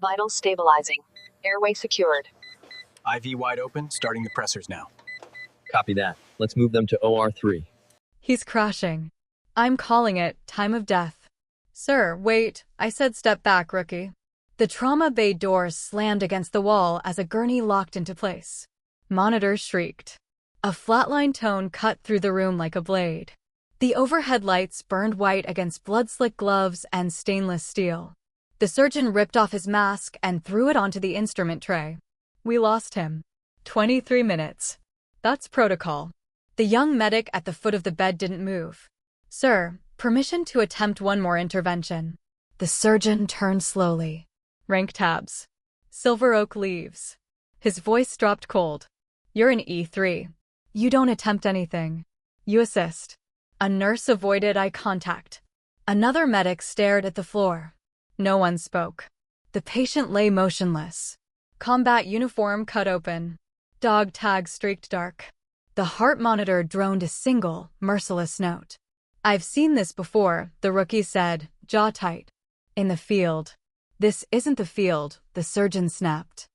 Vitals stabilizing. Airway secured. IV wide open, starting the pressors now. Copy that. Let's move them to OR3. He's crashing. I'm calling it time of death. Sir, wait, I said step back, rookie. The trauma bay doors slammed against the wall as a gurney locked into place. Monitors shrieked. A flatline tone cut through the room like a blade. The overhead lights burned white against blood-slick gloves and stainless steel. The surgeon ripped off his mask and threw it onto the instrument tray. We lost him. 23 minutes. That's protocol. The young medic at the foot of the bed didn't move. Sir, permission to attempt one more intervention. The surgeon turned slowly. Rank tabs. Silver Oak leaves. His voice dropped cold. You're an E3. You don't attempt anything. You assist. A nurse avoided eye contact. Another medic stared at the floor. No one spoke. The patient lay motionless. Combat uniform cut open. Dog tag streaked dark. The heart monitor droned a single, merciless note. I've seen this before, the rookie said, jaw tight. In the field. This isn't the field, the surgeon snapped.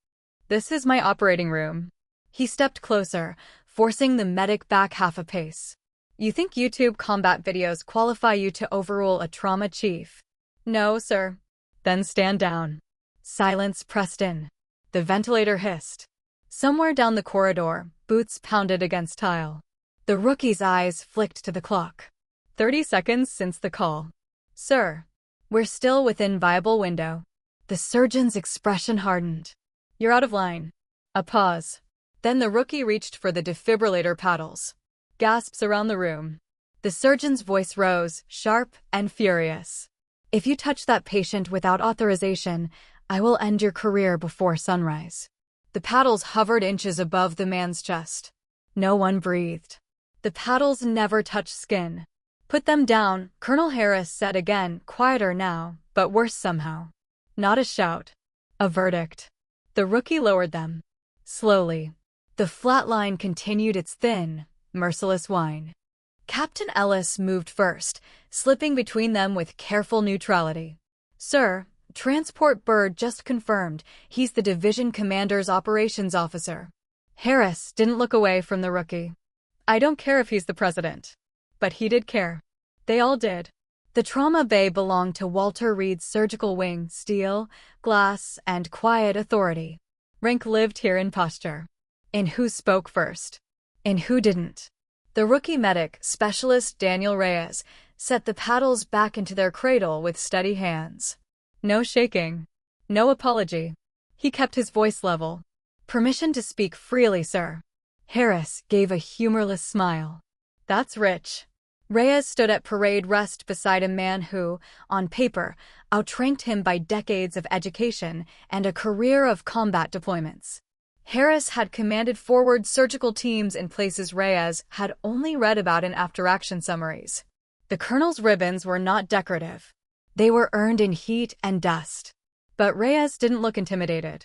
This is my operating room. He stepped closer, forcing the medic back half a pace. You think YouTube combat videos qualify you to overrule a trauma chief? No, sir. Then stand down. Silence pressed in. The ventilator hissed. Somewhere down the corridor, boots pounded against tile. The rookie's eyes flicked to the clock. 30 seconds since the call. Sir, we're still within viable window. The surgeon's expression hardened. You're out of line. A pause. Then the rookie reached for the defibrillator paddles. Gasps around the room. The surgeon's voice rose, sharp and furious. If you touch that patient without authorization, I will end your career before sunrise. The paddles hovered inches above the man's chest. No one breathed. The paddles never touched skin. Put them down, Colonel Harris said again, quieter now, but worse somehow. Not a shout. A verdict. The rookie lowered them. Slowly. The flat line continued its thin, merciless whine. Captain Ellis moved first, slipping between them with careful neutrality. Sir, Transport Bird just confirmed he's the division commander's operations officer. Harris didn't look away from the rookie. I don't care if he's the president. But he did care. They all did. The trauma bay belonged to Walter Reed's surgical wing, steel, glass, and quiet authority. Rank lived here in posture. In who spoke first. In who didn't. The rookie medic, Specialist Daniel Reyes, set the paddles back into their cradle with steady hands. No shaking. No apology. He kept his voice level. Permission to speak freely, sir. Harris gave a humorless smile. That's rich. Reyes stood at parade rest beside a man who, on paper, outranked him by decades of education and a career of combat deployments. Harris had commanded forward surgical teams in places Reyes had only read about in after-action summaries. The colonel's ribbons were not decorative. They were earned in heat and dust. But Reyes didn't look intimidated.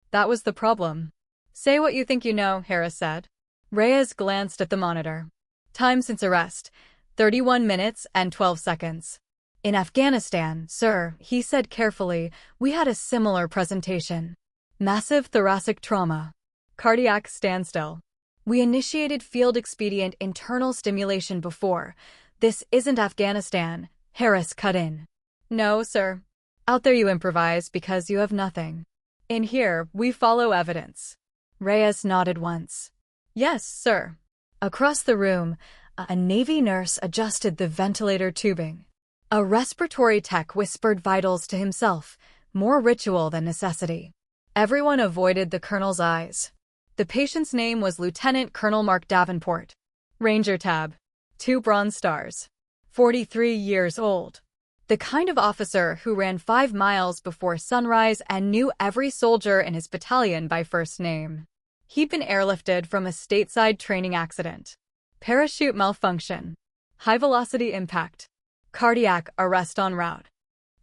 That was the problem. Say what you think you know, Harris said. Reyes glanced at the monitor. Time since arrest, 31 minutes and 12 seconds. In Afghanistan, sir, he said carefully, we had a similar presentation. Massive thoracic trauma. Cardiac standstill. We initiated field expedient internal stimulation before. This isn't Afghanistan, Harris cut in. No, sir. Out there you improvise because you have nothing. In here, we follow evidence. Reyes nodded once. Yes, sir. Across the room, a Navy nurse adjusted the ventilator tubing. A respiratory tech whispered vitals to himself, more ritual than necessity. Everyone avoided the colonel's eyes. The patient's name was Lieutenant Colonel Mark Davenport. Ranger tab. 2 bronze stars. 43 years old. The kind of officer who ran 5 miles before sunrise and knew every soldier in his battalion by first name. He'd been airlifted from a stateside training accident. Parachute malfunction. High-velocity impact. Cardiac arrest en route.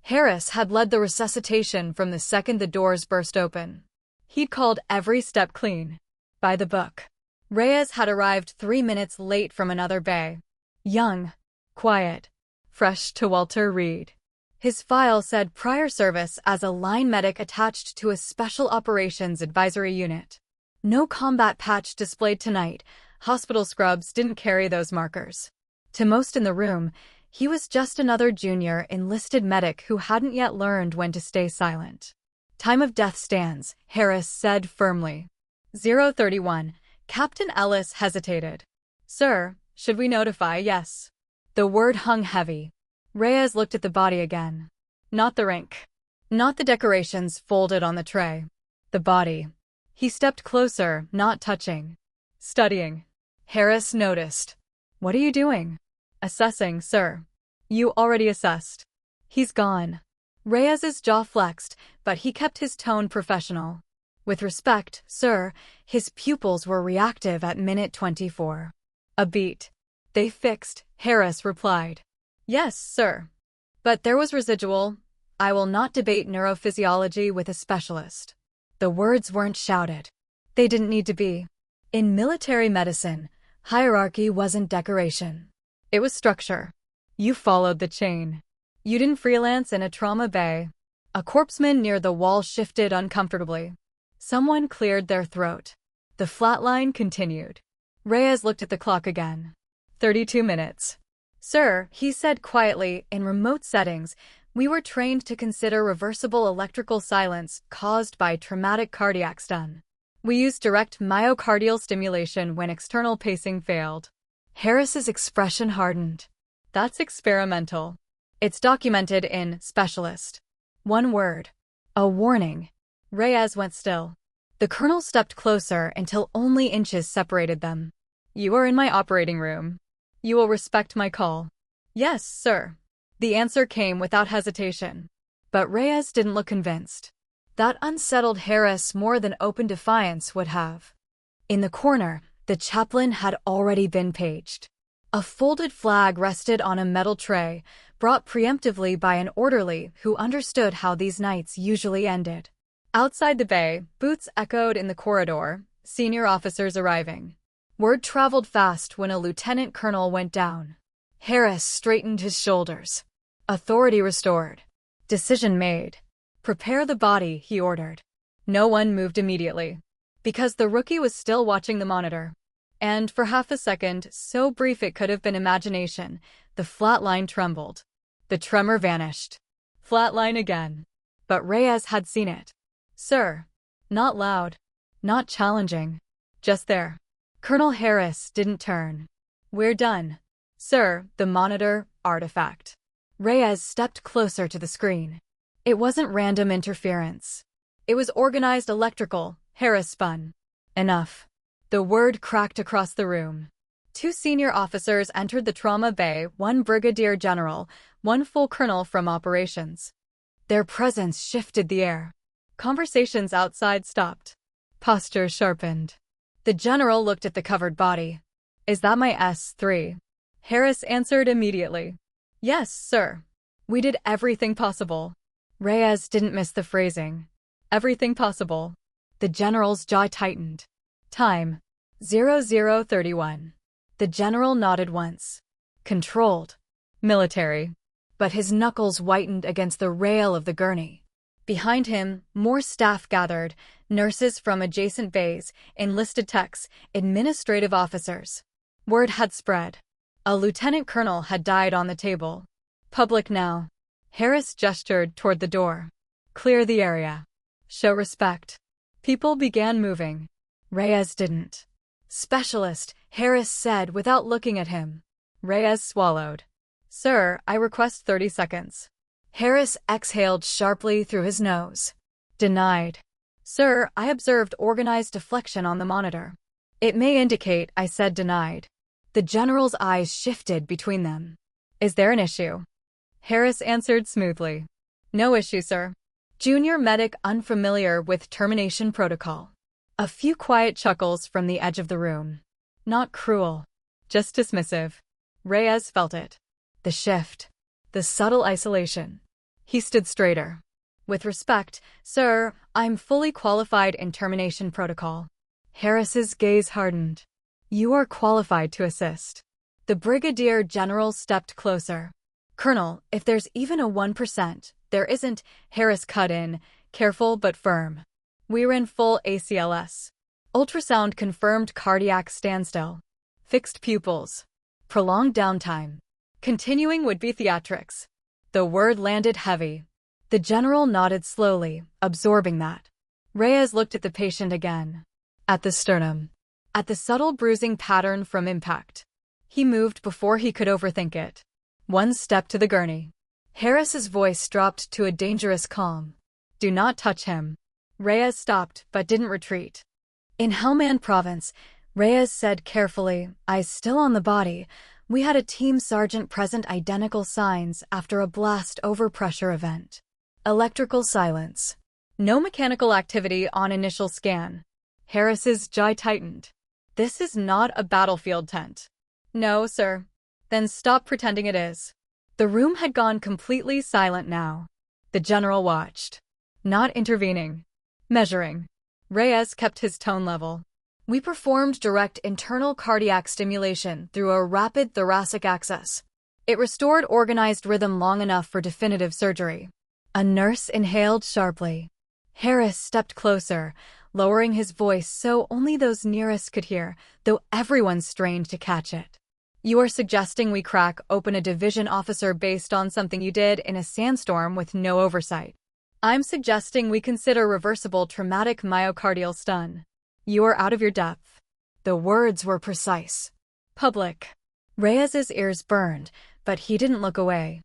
Harris had led the resuscitation from the second the doors burst open. He'd called every step clean. By the book. Reyes had arrived 3 minutes late from another bay. Young. Quiet. Fresh to Walter Reed. His file said prior service as a line medic attached to a Special Operations Advisory Unit. No combat patch displayed tonight. Hospital scrubs didn't carry those markers. To most in the room, he was just another junior enlisted medic who hadn't yet learned when to stay silent. Time of death stands, Harris said firmly. 031. Captain Ellis hesitated. Sir, should we notify? Yes. The word hung heavy. Reyes looked at the body again. Not the rank. Not the decorations folded on the tray. The body. He stepped closer, not touching. Studying. Harris noticed. What are you doing? Assessing, sir. You already assessed. He's gone. Reyes's jaw flexed, but he kept his tone professional. With respect, sir, his pupils were reactive at minute 24. A beat. They fixed, Harris replied. Yes, sir. But there was residual. I will not debate neurophysiology with a specialist. The words weren't shouted. They didn't need to be. In military medicine, hierarchy wasn't decoration. It was structure. You followed the chain. You didn't freelance in a trauma bay. A corpsman near the wall shifted uncomfortably. Someone cleared their throat. The flatline continued. Reyes looked at the clock again. 32 minutes. Sir, he said quietly, in remote settings, we were trained to consider reversible electrical silence caused by traumatic cardiac stun. We used direct myocardial stimulation when external pacing failed. Harris's expression hardened. That's experimental. It's documented in Specialist. One word. A warning. Reyes went still. The colonel stepped closer until only inches separated them. You are in my operating room. You will respect my call. Yes, sir. The answer came without hesitation. But Reyes didn't look convinced. That unsettled Harris more than open defiance would have. In the corner, the chaplain had already been paged. A folded flag rested on a metal tray, brought preemptively by an orderly who understood how these nights usually ended. Outside the bay, boots echoed in the corridor, senior officers arriving. Word traveled fast when a lieutenant colonel went down. Harris straightened his shoulders. Authority restored. Decision made. Prepare the body, he ordered. No one moved immediately, because the rookie was still watching the monitor. And for half a second, so brief it could have been imagination, the flat line trembled. The tremor vanished. Flat line again. But Reyes had seen it. Sir. Not loud. Not challenging. Just there. Colonel Harris didn't turn. We're done. Sir, the monitor, artifact. Reyes stepped closer to the screen. It wasn't random interference. It was organized electrical, Harris spun. Enough. The word cracked across the room. 2 senior officers entered the trauma bay, 1 brigadier general, 1 full colonel from operations. Their presence shifted the air. Conversations outside stopped. Posture sharpened. The general looked at the covered body. Is that my S3? Harris answered immediately. Yes, sir. We did everything possible. Reyes didn't miss the phrasing. Everything possible. The general's jaw tightened. Time. 0031. The general nodded once. Controlled. Military. But his knuckles whitened against the rail of the gurney. Behind him, more staff gathered, nurses from adjacent bays, enlisted techs, administrative officers. Word had spread. A lieutenant colonel had died on the table. Public now. Harris gestured toward the door. Clear the area. Show respect. People began moving. Reyes didn't. Specialist, Harris said without looking at him. Reyes swallowed. Sir, I request 30 seconds. Harris exhaled sharply through his nose. Denied. Sir, I observed organized deflection on the monitor. It may indicate I said denied. The general's eyes shifted between them. Is there an issue? Harris answered smoothly. No issue, sir. Junior medic unfamiliar with termination protocol. A few quiet chuckles from the edge of the room. Not cruel. Just dismissive. Reyes felt it. The shift. The subtle isolation. He stood straighter. With respect, sir, I'm fully qualified in termination protocol. Harris's gaze hardened. You are qualified to assist. The brigadier general stepped closer. Colonel, if there's even a 1%, there isn't, Harris cut in, careful but firm. We're in full ACLS. Ultrasound confirmed cardiac standstill. Fixed pupils. Prolonged downtime. Continuing would be theatrics. The word landed heavy. The general nodded slowly, absorbing that. Reyes looked at the patient again. At the sternum. At the subtle bruising pattern from impact. He moved before he could overthink it. One step to the gurney. Harris's voice dropped to a dangerous calm. Do not touch him. Reyes stopped, but didn't retreat. In Helmand Province, Reyes said carefully, eyes still on the body, we had a team sergeant present identical signs after a blast overpressure event. Electrical silence. No mechanical activity on initial scan. Harris's jaw tightened. This is not a battlefield tent. No, sir. Then stop pretending it is. The room had gone completely silent now. The general watched. Not intervening. Measuring. Reyes kept his tone level. We performed direct internal cardiac stimulation through a rapid thoracic access. It restored organized rhythm long enough for definitive surgery. A nurse inhaled sharply. Harris stepped closer, lowering his voice so only those nearest could hear, though everyone strained to catch it. You are suggesting we crack open a division officer based on something you did in a sandstorm with no oversight. I'm suggesting we consider reversible traumatic myocardial stun. You are out of your depth. The words were precise. Public. Reyes's ears burned, but he didn't look away.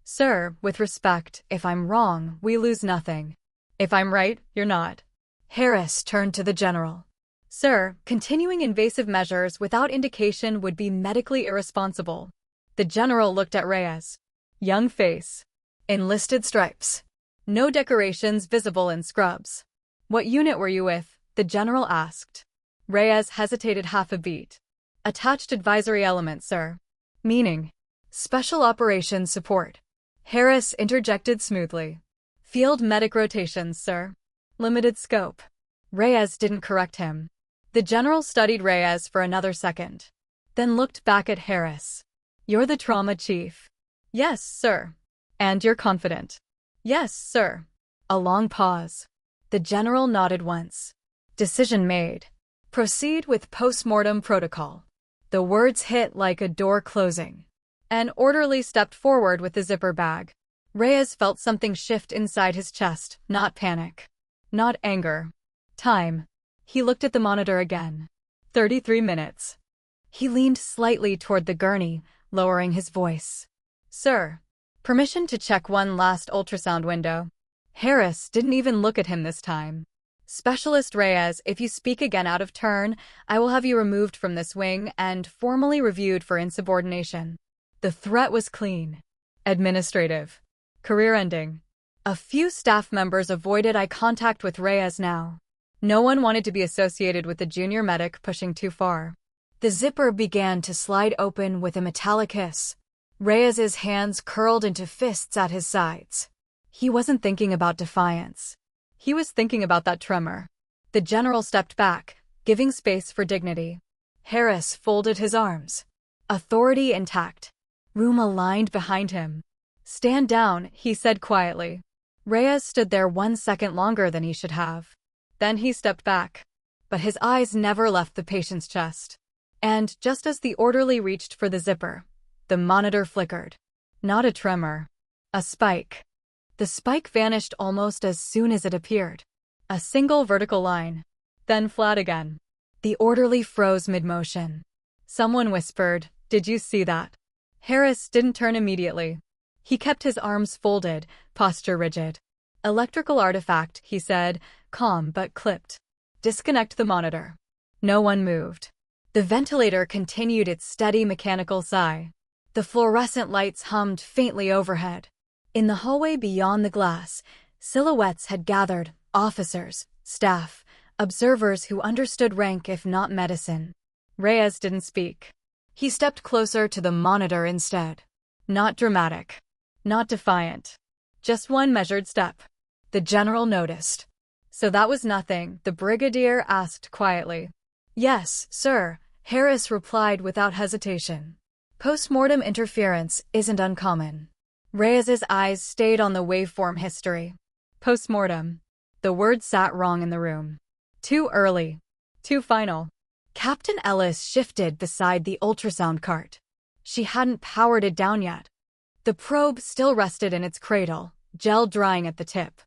Sir, with respect, if I'm wrong, we lose nothing. If I'm right, you're not. Harris turned to the general. Sir, continuing invasive measures without indication would be medically irresponsible. The general looked at Reyes. Young face. Enlisted stripes. No decorations visible in scrubs. What unit were you with? The general asked. Reyes hesitated half a beat. Attached advisory element, sir. Meaning? Special Operations Support. Harris interjected smoothly. Field medic rotations, sir. Limited scope. Reyes didn't correct him. The general studied Reyes for another second. Then looked back at Harris. You're the trauma chief. Yes, sir. And you're confident. Yes, sir. A long pause. The general nodded once. Decision made. Proceed with post-mortem protocol. The words hit like a door closing. An orderly stepped forward with the zipper bag. Reyes felt something shift inside his chest, not panic. Not anger. Time. He looked at the monitor again. 33 minutes. He leaned slightly toward the gurney, lowering his voice. Sir. Permission to check one last ultrasound window. Harris didn't even look at him this time. Specialist Reyes, if you speak again out of turn, I will have you removed from this wing and formally reviewed for insubordination. The threat was clean. Administrative. Career-ending. A few staff members avoided eye contact with Reyes now. No one wanted to be associated with the junior medic pushing too far. The zipper began to slide open with a metallic hiss. Reyes's hands curled into fists at his sides. He wasn't thinking about defiance. He was thinking about that tremor. The general stepped back, giving space for dignity. Harris folded his arms. Authority intact. Room aligned behind him. Stand down, he said quietly. Reyes stood there 1 second longer than he should have. Then he stepped back. But his eyes never left the patient's chest. And just as the orderly reached for the zipper, the monitor flickered. Not a tremor. A spike. The spike vanished almost as soon as it appeared. A single vertical line. Then flat again. The orderly froze mid-motion. Someone whispered, "Did you see that?" Harris didn't turn immediately. He kept his arms folded, posture rigid. Electrical artifact, he said, calm but clipped. Disconnect the monitor. No one moved. The ventilator continued its steady mechanical sigh. The fluorescent lights hummed faintly overhead. In the hallway beyond the glass, silhouettes had gathered, officers, staff, observers who understood rank if not medicine. Reyes didn't speak. He stepped closer to the monitor instead. Not dramatic. Not defiant. Just one measured step. The general noticed. So that was nothing, the brigadier asked quietly. Yes, sir, Harris replied without hesitation. Post-mortem interference isn't uncommon. Reyes's eyes stayed on the waveform history. Postmortem. The word sat wrong in the room. Too early. Too final. Captain Ellis shifted beside the ultrasound cart. She hadn't powered it down yet. The probe still rested in its cradle, gel drying at the tip.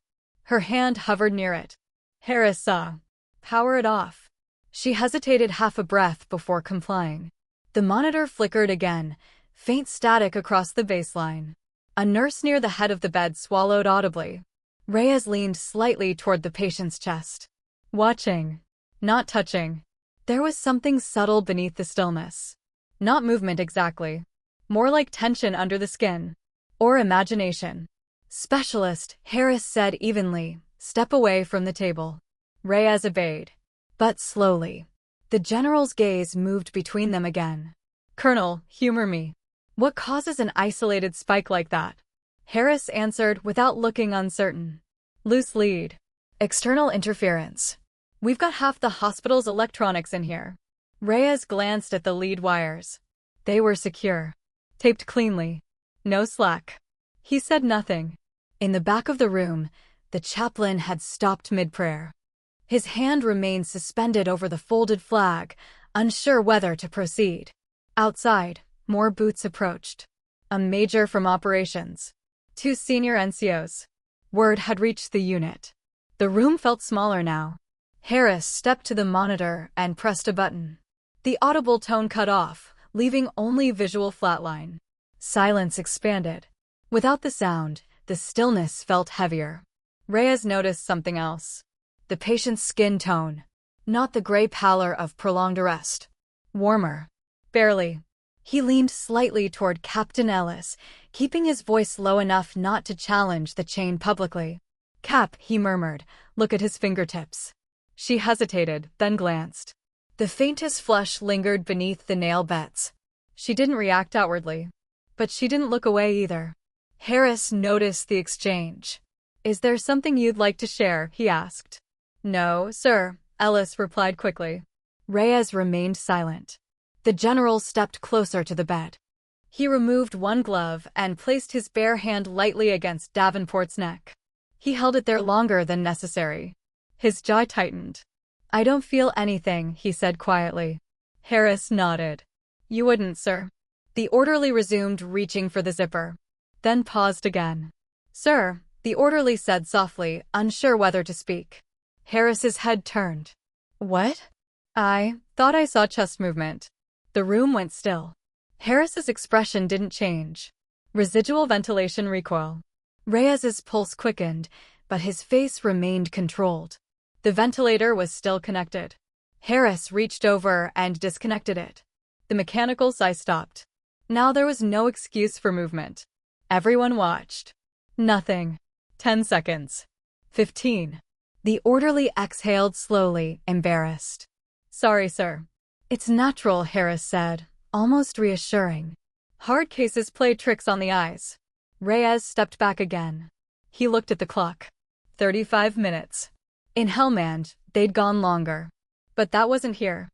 Her hand hovered near it. Harris saw. Power it off. She hesitated half a breath before complying. The monitor flickered again, faint static across the baseline. A nurse near the head of the bed swallowed audibly. Reyes leaned slightly toward the patient's chest. Watching. Not touching. There was something subtle beneath the stillness. Not movement exactly. More like tension under the skin. Or imagination. Specialist, Harris said evenly, step away from the table. Reyes obeyed. But slowly. The general's gaze moved between them again. Colonel, humor me. What causes an isolated spike like that? Harris answered without looking uncertain. Loose lead. External interference. We've got half the hospital's electronics in here. Reyes glanced at the lead wires. They were secure. Taped cleanly. No slack. He said nothing. In the back of the room, the chaplain had stopped mid-prayer. His hand remained suspended over the folded flag, unsure whether to proceed. Outside, more boots approached. A major from operations. 2 senior NCOs. Word had reached the unit. The room felt smaller now. Harris stepped to the monitor and pressed a button. The audible tone cut off, leaving only visual flatline. Silence expanded. Without the sound, the stillness felt heavier. Reyes noticed something else. The patient's skin tone. Not the gray pallor of prolonged arrest. Warmer. Barely. He leaned slightly toward Captain Ellis, keeping his voice low enough not to challenge the chain publicly. Cap, he murmured, look at his fingertips. She hesitated, then glanced. The faintest flush lingered beneath the nail beds. She didn't react outwardly. But she didn't look away either. Harris noticed the exchange. Is there something you'd like to share? He asked. No, sir, Ellis replied quickly. Reyes remained silent. The general stepped closer to the bed. He removed one glove and placed his bare hand lightly against Davenport's neck. He held it there longer than necessary. His jaw tightened. I don't feel anything, he said quietly. Harris nodded. You wouldn't, sir. The orderly resumed reaching for the zipper. Then paused again. Sir, the orderly said softly, unsure whether to speak. Harris's head turned. What? I thought I saw chest movement. The room went still. Harris's expression didn't change. Residual ventilation recoil. Reyes's pulse quickened, but his face remained controlled. The ventilator was still connected. Harris reached over and disconnected it. The mechanical sigh stopped. Now there was no excuse for movement. Everyone watched. Nothing. 10 seconds. 15. The orderly exhaled slowly, embarrassed. Sorry, sir. It's natural, Harris said, almost reassuring. Hard cases play tricks on the eyes. Reyes stepped back again. He looked at the clock. 35 minutes. In Helmand, they'd gone longer. But that wasn't here.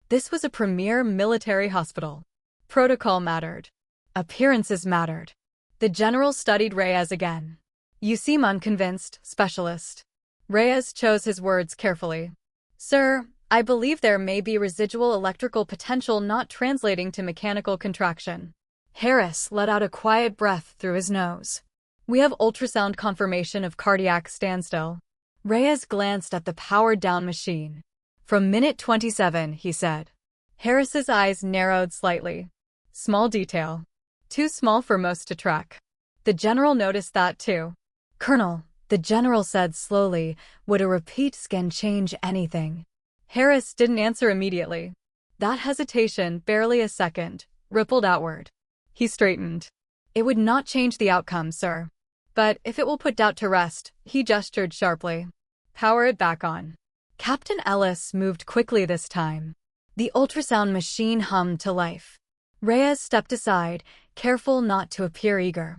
This was a premier military hospital. Protocol mattered. Appearances mattered. The general studied Reyes again. You seem unconvinced, Specialist. Reyes chose his words carefully. Sir, I believe there may be residual electrical potential not translating to mechanical contraction. Harris let out a quiet breath through his nose. We have ultrasound confirmation of cardiac standstill. Reyes glanced at the powered-down machine. From minute 27, he said. Harris's eyes narrowed slightly. Small detail. Too small for most to track. The general noticed that too. Colonel, the general said slowly, would a repeat scan change anything? Harris didn't answer immediately. That hesitation, barely a second, rippled outward. He straightened. It would not change the outcome, sir. But if it will put doubt to rest, he gestured sharply. Power it back on. Captain Ellis moved quickly this time. The ultrasound machine hummed to life. Reyes stepped aside, careful not to appear eager.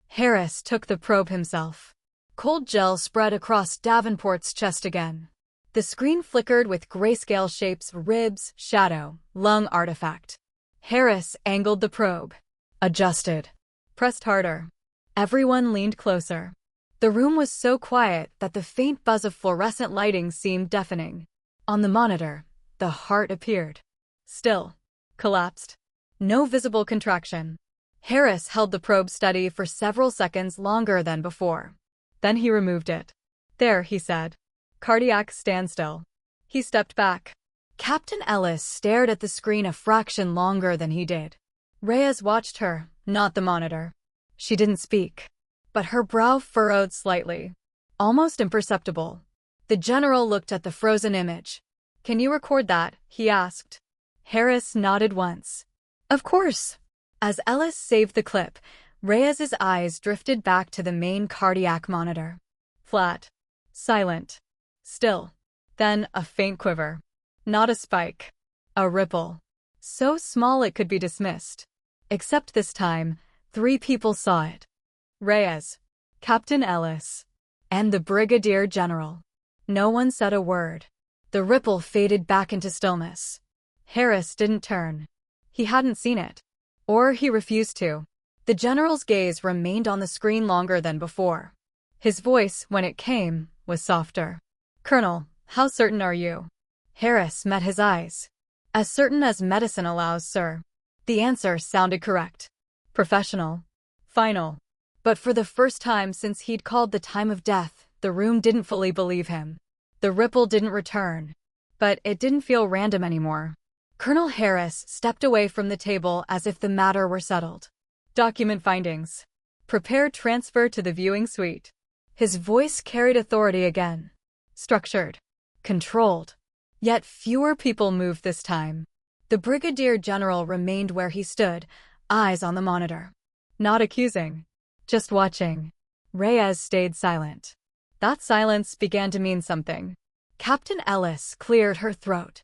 Harris took the probe himself. Cold gel spread across Davenport's chest again. The screen flickered with grayscale shapes: ribs, shadow, lung artifact. Harris angled the probe. Adjusted. Pressed harder. Everyone leaned closer. The room was so quiet that the faint buzz of fluorescent lighting seemed deafening. On the monitor, the heart appeared. Still. Collapsed. No visible contraction. Harris held the probe steady for several seconds longer than before. Then he removed it. There, he said. Cardiac standstill. He stepped back. Captain Ellis stared at the screen a fraction longer than he did. Reyes watched her, not the monitor. She didn't speak, but her brow furrowed slightly. Almost imperceptible. The general looked at the frozen image. "Can you record that?" he asked. Harris nodded once. "Of course." As Ellis saved the clip, Reyes's eyes drifted back to the main cardiac monitor. Flat. Silent. Still. Then a faint quiver. Not a spike. A ripple. So small it could be dismissed. Except this time, 3 people saw it. Reyes, Captain Ellis, and the Brigadier General. No one said a word. The ripple faded back into stillness. Harris didn't turn. He hadn't seen it. Or he refused to. The general's gaze remained on the screen longer than before. His voice, when it came, was softer. "Colonel, how certain are you?" Harris met his eyes. "As certain as medicine allows, sir." The answer sounded correct. Professional. Final. But for the first time since he'd called the time of death, the room didn't fully believe him. The ripple didn't return. But it didn't feel random anymore. Colonel Harris stepped away from the table as if the matter were settled. "Document findings. Prepare transfer to the viewing suite." His voice carried authority again. Structured. Controlled. Yet fewer people moved this time. The Brigadier General remained where he stood, eyes on the monitor. Not accusing. Just watching. Reyes stayed silent. That silence began to mean something. Captain Ellis cleared her throat.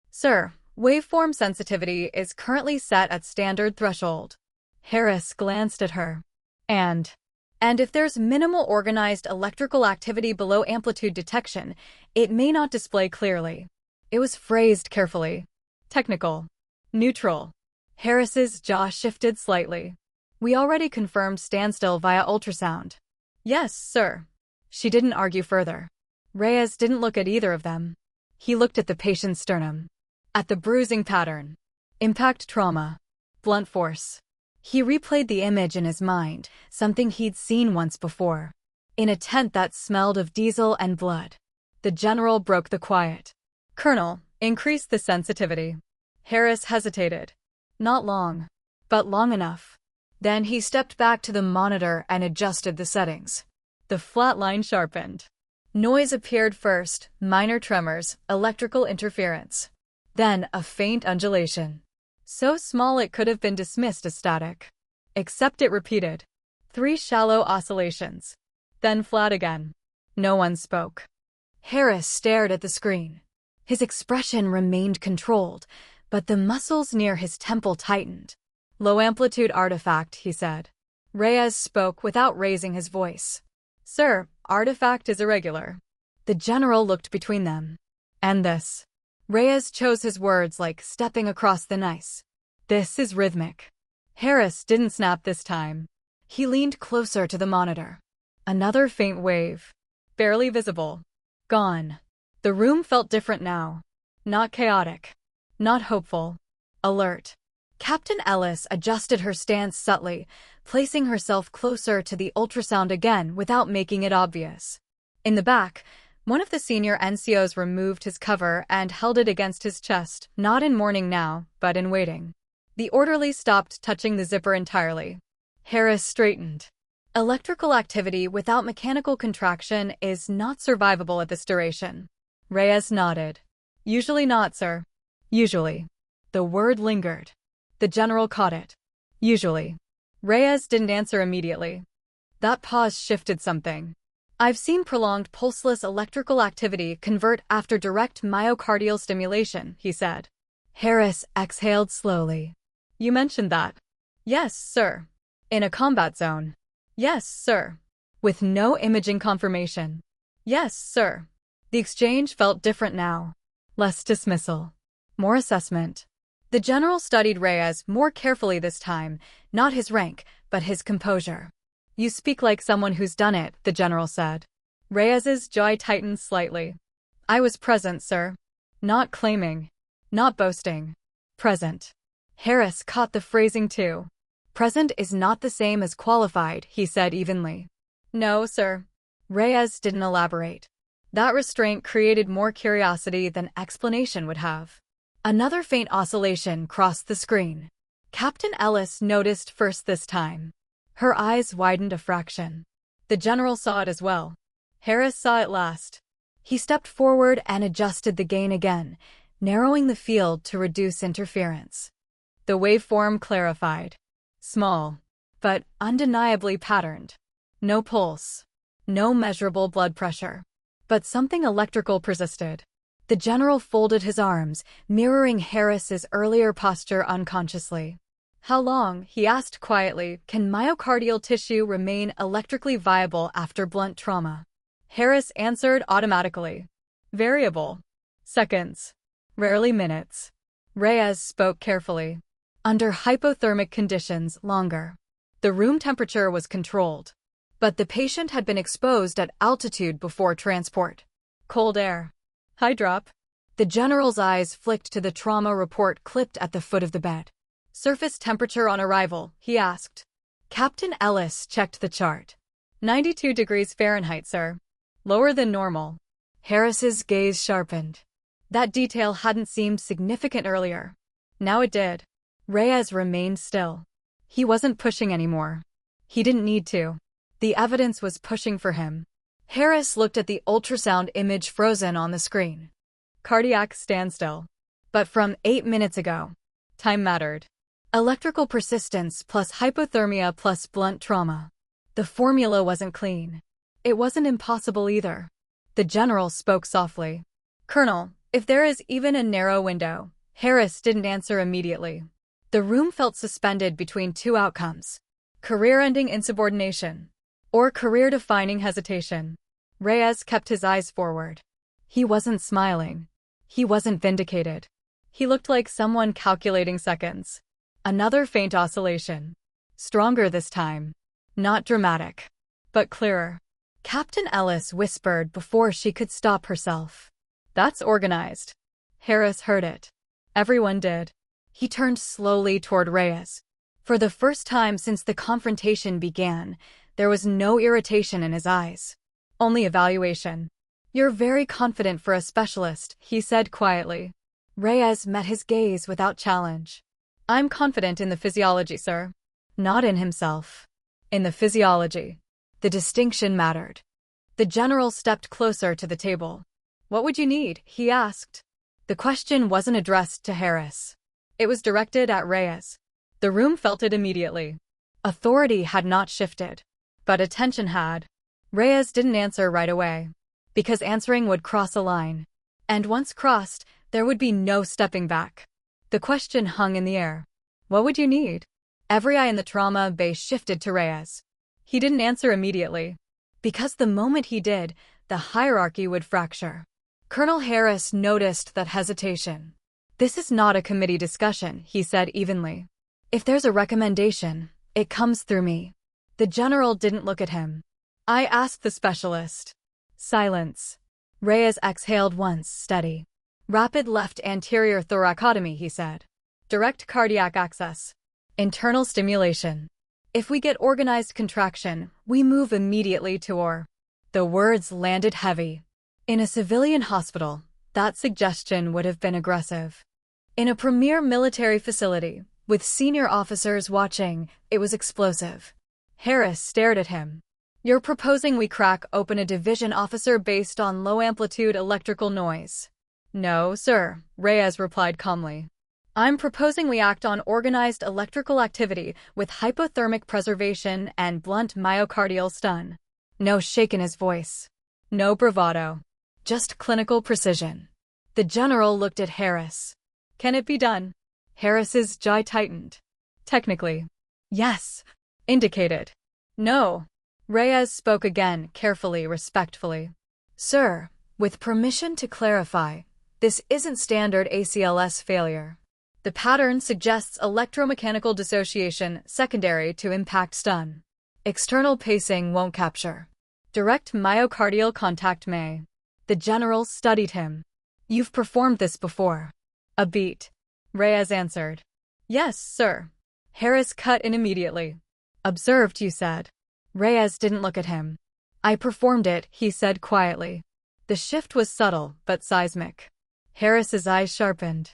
"Sir, waveform sensitivity is currently set at standard threshold." Harris glanced at her. And if there's minimal organized electrical activity below amplitude detection, it may not display clearly." It was phrased carefully. Technical. Neutral. Harris's jaw shifted slightly. "We already confirmed standstill via ultrasound." "Yes, sir." She didn't argue further. Reyes didn't look at either of them. He looked at the patient's sternum. At the bruising pattern. Impact trauma. Blunt force. He replayed the image in his mind, something he'd seen once before. In a tent that smelled of diesel and blood. The general broke the quiet. "Colonel, increase the sensitivity." Harris hesitated. Not long, but long enough. Then he stepped back to the monitor and adjusted the settings. The flat line sharpened. Noise appeared first, minor tremors, electrical interference. Then a faint undulation. So small it could have been dismissed as static. Except it repeated. 3 shallow oscillations. Then flat again. No one spoke. Harris stared at the screen. His expression remained controlled, but the muscles near his temple tightened. "Low-amplitude artifact," he said. Reyes spoke without raising his voice. "Sir, artifact is irregular." The general looked between them. "And this?" Reyes chose his words like stepping across thin ice. "This is rhythmic." Harris didn't snap this time. He leaned closer to the monitor. Another faint wave. Barely visible. Gone. The room felt different now. Not chaotic. Not hopeful. Alert. Captain Ellis adjusted her stance subtly, placing herself closer to the ultrasound again without making it obvious. In the back, one of the senior NCOs removed his cover and held it against his chest, not in mourning now, but in waiting. The orderly stopped touching the zipper entirely. Harris straightened. Electrical activity without mechanical contraction is not survivable at this duration. Reyes nodded. "Usually not, sir." "Usually." The word lingered. The general caught it. "Usually." Reyes didn't answer immediately. That pause shifted something. "I've seen prolonged pulseless electrical activity convert after direct myocardial stimulation," he said. Harris exhaled slowly. "You mentioned that." "Yes, sir." "In a combat zone." "Yes, sir." "With no imaging confirmation." "Yes, sir." The exchange felt different now. Less dismissal. More assessment. The general studied Reyes more carefully this time, not his rank, but his composure. You speak like someone who's done it, the general said. Reyes's jaw tightened slightly. I was present, sir. Not claiming. Not boasting. Present. Harris caught the phrasing too. Present is not the same as qualified, he said evenly. No, sir. Reyes didn't elaborate. That restraint created more curiosity than explanation would have. Another faint oscillation crossed the screen. Captain Ellis noticed first this time. Her eyes widened a fraction. The general saw it as well. Harris saw it last. He stepped forward and adjusted the gain again, narrowing the field to reduce interference. The waveform clarified. Small, but undeniably patterned. No pulse. No measurable blood pressure. But something electrical persisted. The general folded his arms, mirroring Harris's earlier posture unconsciously. How long, he asked quietly, can myocardial tissue remain electrically viable after blunt trauma? Harris answered automatically. Variable. Seconds. Rarely minutes. Reyes spoke carefully. Under hypothermic conditions, longer. The room temperature was controlled. But the patient had been exposed at altitude before transport. Cold air. High drop. The general's eyes flicked to the trauma report clipped at the foot of the bed. Surface temperature on arrival, he asked. Captain Ellis checked the chart. 92 degrees Fahrenheit, sir. Lower than normal. Harris's gaze sharpened. That detail hadn't seemed significant earlier. Now it did. Reyes remained still. He wasn't pushing anymore. He didn't need to. The evidence was pushing for him. Harris looked at the ultrasound image frozen on the screen. Cardiac standstill. But from 8 minutes ago. Time mattered. Electrical persistence plus hypothermia plus blunt trauma. The formula wasn't clean. It wasn't impossible either. The general spoke softly. Colonel, if there is even a narrow window. Harris didn't answer immediately. The room felt suspended between two outcomes. Career-ending insubordination. Or career-defining hesitation. Reyes kept his eyes forward. He wasn't smiling. He wasn't vindicated. He looked like someone calculating seconds. Another faint oscillation. Stronger this time. Not dramatic. But clearer. Captain Ellis whispered before she could stop herself. That's organized. Harris heard it. Everyone did. He turned slowly toward Reyes. For the first time since the confrontation began, there was no irritation in his eyes. Only evaluation. You're very confident for a specialist, he said quietly. Reyes met his gaze without challenge. I'm confident in the physiology, sir. Not in himself. In the physiology. The distinction mattered. The general stepped closer to the table. What would you need? He asked. The question wasn't addressed to Harris. It was directed at Reyes. The room felt it immediately. Authority had not shifted. But attention had. Reyes didn't answer right away. Because answering would cross a line. And once crossed, there would be no stepping back. The question hung in the air. What would you need? Every eye in the trauma bay shifted to Reyes. He didn't answer immediately. Because the moment he did, the hierarchy would fracture. Colonel Harris noticed that hesitation. This is not a committee discussion, he said evenly. If there's a recommendation, it comes through me. The general didn't look at him. I asked the specialist. Silence. Reyes exhaled once, steady. Rapid left anterior thoracotomy, he said. Direct cardiac access. Internal stimulation. If we get organized contraction, we move immediately to OR. The words landed heavy. In a civilian hospital, that suggestion would have been aggressive. In a premier military facility, with senior officers watching, it was explosive. Harris stared at him. You're proposing we crack open a division officer based on low-amplitude electrical noise. No, sir, Reyes replied calmly. I'm proposing we act on organized electrical activity with hypothermic preservation and blunt myocardial stun. No shake in his voice. No bravado. Just clinical precision. The general looked at Harris. Can it be done? Harris's jaw tightened. Technically. Yes. Indicated. No. Reyes spoke again, carefully, respectfully. Sir, with permission to clarify, this isn't standard ACLS failure. The pattern suggests electromechanical dissociation secondary to impact stun. External pacing won't capture. Direct myocardial contact may. The general studied him. You've performed this before. A beat. Reyes answered. Yes, sir. Harris cut in immediately. Observed, you said. Reyes didn't look at him. I performed it, he said quietly. The shift was subtle, but seismic. Harris's eyes sharpened.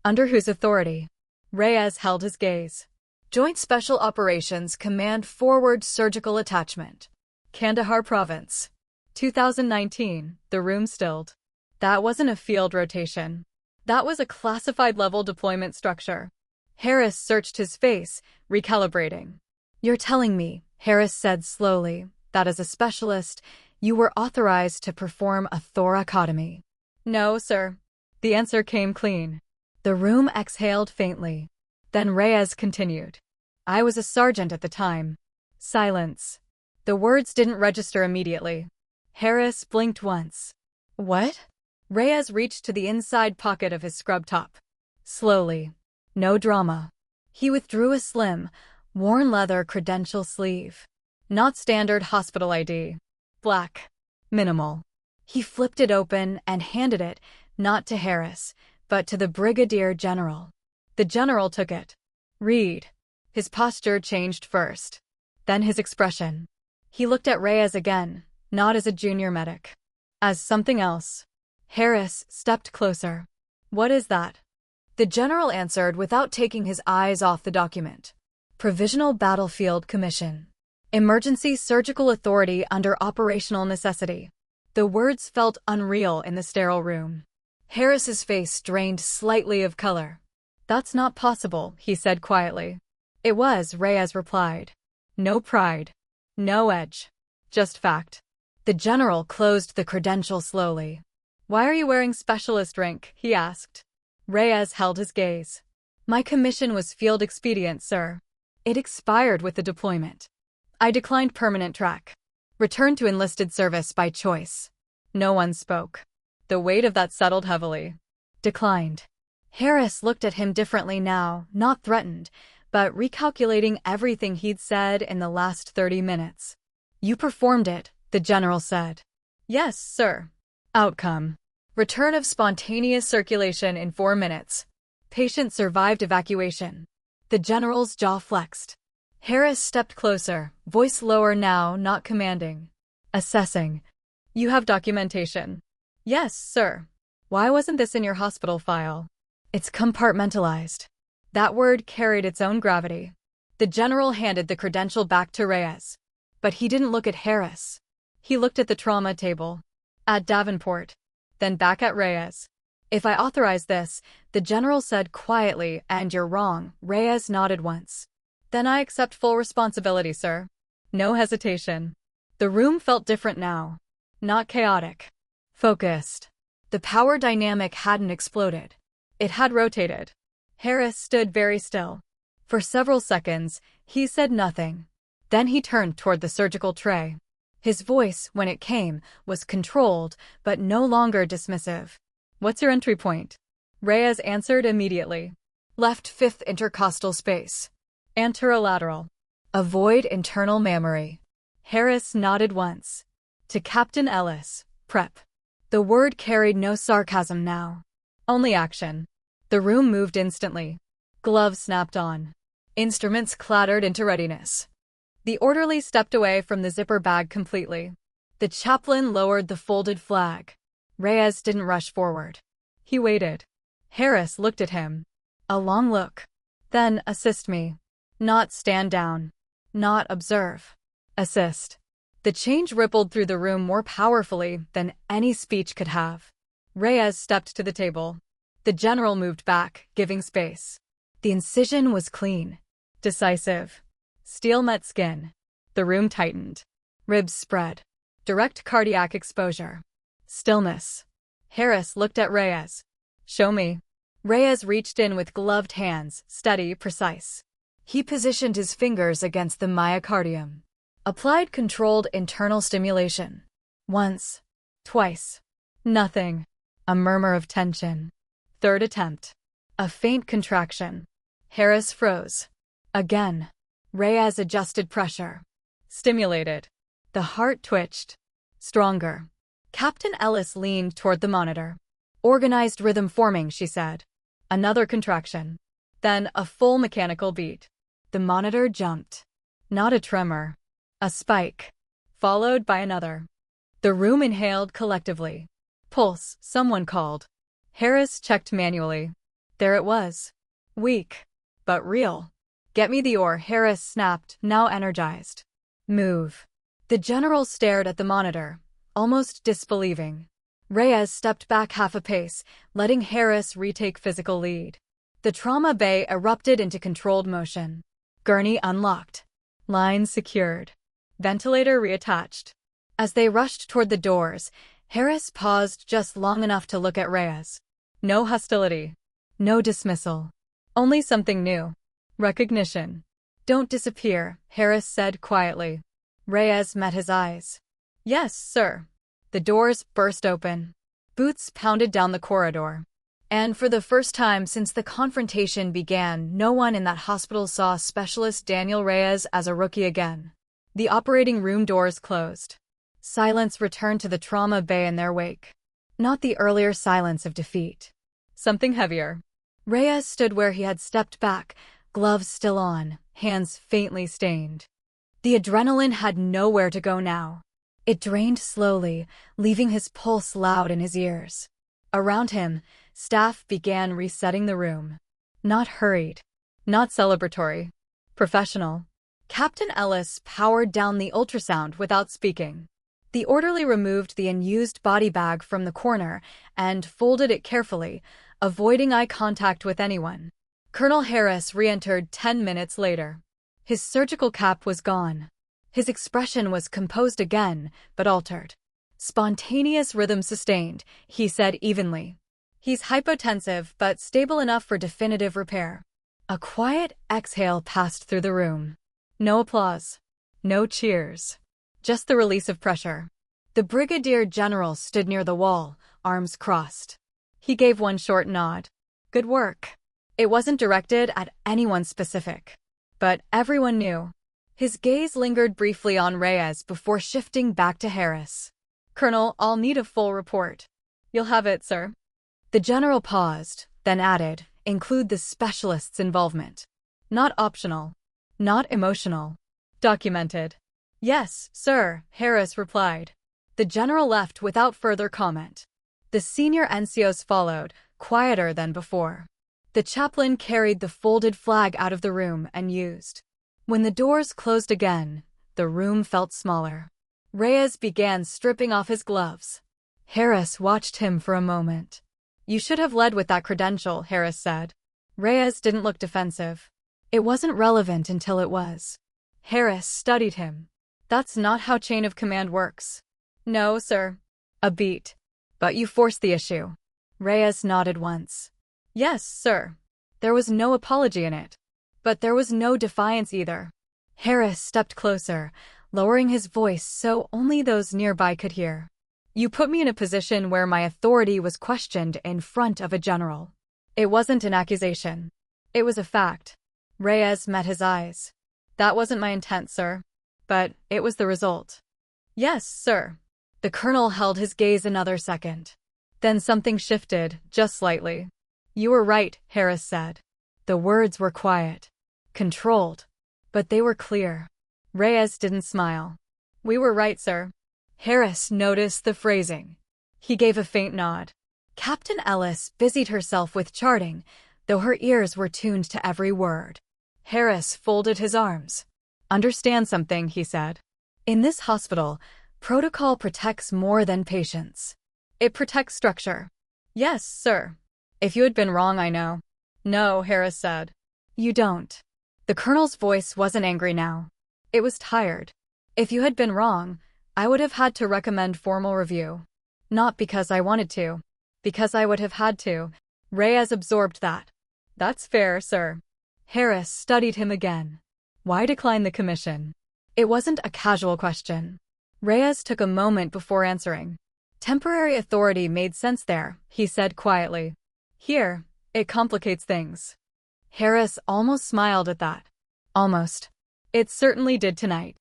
Under whose authority? Reyes held his gaze. Joint Special Operations Command Forward Surgical Attachment. Kandahar Province. 2019, the room stilled. That wasn't a field rotation. That was a classified level deployment structure. Harris searched his face, recalibrating. You're telling me, Harris said slowly, that as a specialist, you were authorized to perform a thoracotomy. No, sir. The answer came clean. The room exhaled faintly. Then Reyes continued. I was a sergeant at the time. Silence. The words didn't register immediately. Harris blinked once. What? Reyes reached to the inside pocket of his scrub top. Slowly. No drama. He withdrew a slim, worn leather credential sleeve. Not standard hospital ID. Black. Minimal. He flipped it open and handed it, not to Harris, but to the Brigadier General. The General took it. Read. His posture changed first. Then his expression. He looked at Reyes again, not as a junior medic. As something else. Harris stepped closer. What is that? The General answered without taking his eyes off the document. Provisional Battlefield Commission. Emergency Surgical Authority under operational necessity. The words felt unreal in the sterile room. Harris's face drained slightly of color. That's not possible, he said quietly. It was, Reyes replied. No pride. No edge. Just fact. The General closed the credential slowly. Why are you wearing specialist rank? He asked. Reyes held his gaze. My commission was field expedient, sir. It expired with the deployment. I declined permanent track. Returned to enlisted service by choice. No one spoke. The weight of that settled heavily. Declined. Harris looked at him differently now, not threatened, but recalculating everything he'd said in the last 30 minutes. You performed it, the General said. Yes, sir. Outcome. Return of spontaneous circulation in 4 minutes. Patient survived evacuation. The General's jaw flexed. Harris stepped closer, voice lower now, not commanding. Assessing. You have documentation. Yes, sir. Why wasn't this in your hospital file? It's compartmentalized. That word carried its own gravity. The General handed the credential back to Reyes. But he didn't look at Harris. He looked at the trauma table. At Davenport. Then back at Reyes. If I authorize this, the General said quietly, and you're wrong. Reyes nodded once. Then I accept full responsibility, sir. No hesitation. The room felt different now. Not chaotic. Focused. The power dynamic hadn't exploded. It had rotated. Harris stood very still. For several seconds, he said nothing. Then he turned toward the surgical tray. His voice, when it came, was controlled, but no longer dismissive. What's your entry point? Reyes answered immediately. Left fifth intercostal space. Anterolateral. Avoid internal mammary. Harris nodded once. To Captain Ellis, prep. The word carried no sarcasm now. Only action. The room moved instantly. Gloves snapped on. Instruments clattered into readiness. The orderly stepped away from the zipper bag completely. The chaplain lowered the folded flag. Reyes didn't rush forward. He waited. Harris looked at him. A long look. Then, assist me. Not stand down. Not observe. Assist. The change rippled through the room more powerfully than any speech could have. Reyes stepped to the table. The General moved back, giving space. The incision was clean. Decisive. Steel met skin. The room tightened. Ribs spread. Direct cardiac exposure. Stillness. Harris looked at Reyes. Show me. Reyes reached in with gloved hands, steady, precise. He positioned his fingers against the myocardium. Applied controlled internal stimulation. Once. Twice. Nothing. A murmur of tension. Third attempt. A faint contraction. Harris froze. Again. Reyes adjusted pressure. Stimulated. The heart twitched. Stronger. Captain Ellis leaned toward the monitor. Organized rhythm forming, she said. Another contraction. Then a full mechanical beat. The monitor jumped. Not a tremor. A spike. Followed by another. The room inhaled collectively. Pulse, someone called. Harris checked manually. There it was. Weak. But real. Get me the ore, Harris snapped, now energized. Move. The general stared at the monitor, almost disbelieving. Reyes stepped back half a pace, letting Harris retake physical lead. The trauma bay erupted into controlled motion. Gurney unlocked. Lines secured. Ventilator reattached. As they rushed toward the doors, Harris paused just long enough to look at Reyes. No hostility. No dismissal. Only something new. Recognition. Don't disappear, Harris said quietly. Reyes met his eyes. Yes, sir. The doors burst open. Boots pounded down the corridor. And for the first time since the confrontation began, no one in that hospital saw Specialist Daniel Reyes as a rookie again. The operating room doors closed. Silence returned to the trauma bay in their wake. Not the earlier silence of defeat. Something heavier. Reyes stood where he had stepped back, gloves still on, hands faintly stained. The adrenaline had nowhere to go now. It drained slowly, leaving his pulse loud in his ears. Around him, staff began resetting the room. Not hurried. Not celebratory. Professional. Captain Ellis powered down the ultrasound without speaking. The orderly removed the unused body bag from the corner and folded it carefully, avoiding eye contact with anyone. Colonel Harris re-entered 10 minutes later. His surgical cap was gone. His expression was composed again, but altered. Spontaneous rhythm sustained, he said evenly. He's hypotensive, but stable enough for definitive repair. A quiet exhale passed through the room. No applause. No cheers. Just the release of pressure. The brigadier general stood near the wall, arms crossed. He gave one short nod. Good work. It wasn't directed at anyone specific. But everyone knew. His gaze lingered briefly on Reyes before shifting back to Harris. Colonel, I'll need a full report. You'll have it, sir. The general paused, then added, include the specialist's involvement. Not optional. Not emotional. Documented. Yes, sir, Harris replied. The general left without further comment. The senior NCOs followed, quieter than before. The chaplain carried the folded flag out of the room and used. When the doors closed again, the room felt smaller. Reyes began stripping off his gloves. Harris watched him for a moment. You should have led with that credential, Harris said. Reyes didn't look defensive. It wasn't relevant until it was. Harris studied him. That's not how chain of command works. No, sir. A beat. But you forced the issue. Reyes nodded once. Yes, sir. There was no apology in it. But there was no defiance either. Harris stepped closer, lowering his voice so only those nearby could hear. You put me in a position where my authority was questioned in front of a general. It wasn't an accusation. It was a fact. Reyes met his eyes. That wasn't my intent, sir. But it was the result. Yes, sir. The colonel held his gaze another second. Then something shifted, just slightly. You were right, Harris said. The words were quiet. Controlled. But they were clear. Reyes didn't smile. We were right, sir. Harris noticed the phrasing. He gave a faint nod. Captain Ellis busied herself with charting, though her ears were tuned to every word. Harris folded his arms. Understand something, he said. In this hospital, protocol protects more than patients. It protects structure. Yes, sir. If you had been wrong, I know. No, Harris said. You don't. The colonel's voice wasn't angry now. It was tired. If you had been wrong, I would have had to recommend formal review. Not because I wanted to. Because I would have had to. Reyes absorbed that. That's fair, sir. Harris studied him again. Why decline the commission? It wasn't a casual question. Reyes took a moment before answering. Temporary authority made sense there, he said quietly. Here, it complicates things. Harris almost smiled at that. Almost. It certainly did tonight.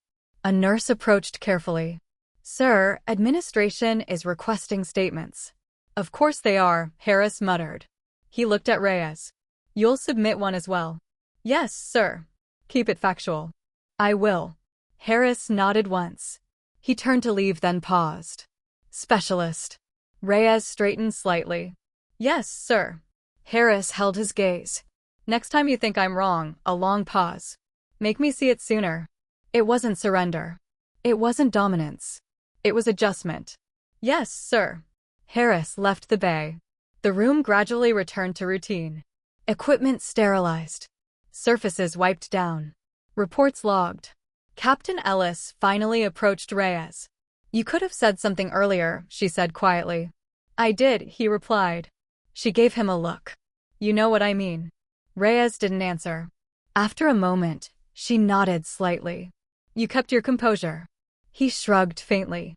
A nurse approached carefully. Sir, administration is requesting statements. Of course they are, Harris muttered. He looked at Reyes. You'll submit one as well. Yes, sir. Keep it factual. I will. Harris nodded once. He turned to leave, then paused. Specialist. Reyes straightened slightly. Yes, sir. Harris held his gaze. Next time you think I'm wrong, a long pause. Make me see it sooner. It wasn't surrender. It wasn't dominance. It was adjustment. Yes, sir. Harris left the bay. The room gradually returned to routine. Equipment sterilized. Surfaces wiped down. Reports logged. Captain Ellis finally approached Reyes. You could have said something earlier, she said quietly. I did, he replied. She gave him a look. You know what I mean. Reyes didn't answer. After a moment, she nodded slightly. You kept your composure. He shrugged faintly.